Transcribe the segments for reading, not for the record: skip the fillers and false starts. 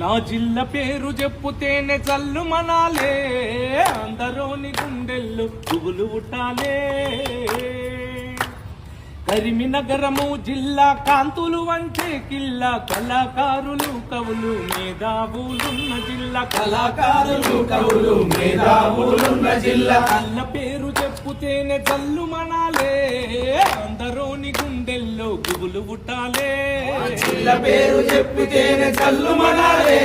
నా జిల్లా పేరు చెప్పుతేనే చల్లు మనాలే, అందరోని గుండెల్లో పువ్వులు ఉట్టాలే. కరీంనగరము జిల్లా కాంతులు వంచే కిల్లా, కళాకారులు కవులు మేధావులున్న జిల్లా, కళాకారులు కవులు మేధావులున్న జిల్లా. అల్ల పేరు చెప్పుతేనే చల్లు మనాలే, అందరోని గుండెల్లో పువ్వులు ఉట్టాలే. జిల్లా పేరు చెప్పితేనే చల్లు మనాలే,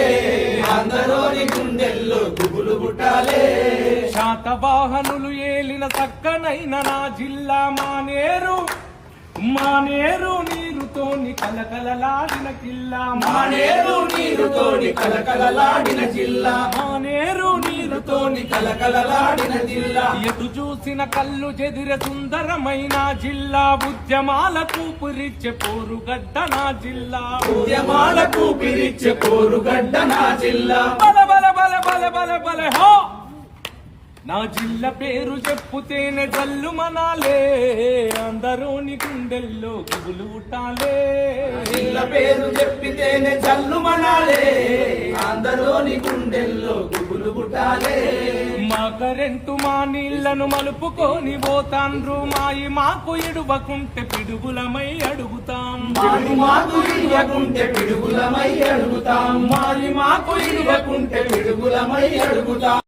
అందరోని గుండెల్లో పువ్వులు పుట్టాలే. శాతవాహనులు ఏలిన చక్కనైన నా జిల్లా మానేరు, మానేరు నీరుతోని కలకలలాడిన జిల్లా, మానేరు నీరుతోని కలకలలాడిన జిల్లా, మానేరు నీరుతోని కలకలలాడిన జిల్లా. ఎటు చూసిన కళ్ళు చెదిర సుందరమైన జిల్లా, ఉద్యమాలకు పురిచ్చే పోరుగడ్డ నా జిల్లా, ఉద్యమాలకు పిరిచ్చే పోరుగడ్డ నా జిల్లా. బల బల బల బల బల బల హో. నా జిల్లా పేరు చెప్పుతేనే జల్లు మనాలే, అందరోని గుండెల్లో పువ్వులు ఉట్టాలే. జిల్లా పేరు చెప్పితేనే జల్లు మనాలే, అందరోని గుండెల్లో పువ్వులు పుట్టాలే. మా కరెంటు మా నీళ్లను మలుపుకొని పోతాండ్రు, మాయి మాకు ఇడువకుంటే పిడుగులమై అడుగుతాం, మాయి మాకు ఇడువకుంటే పిడుగులమై అడుగుతాం, మాయి మాకు ఇడువకుంటే పిడుగులమై అడుగుతాం.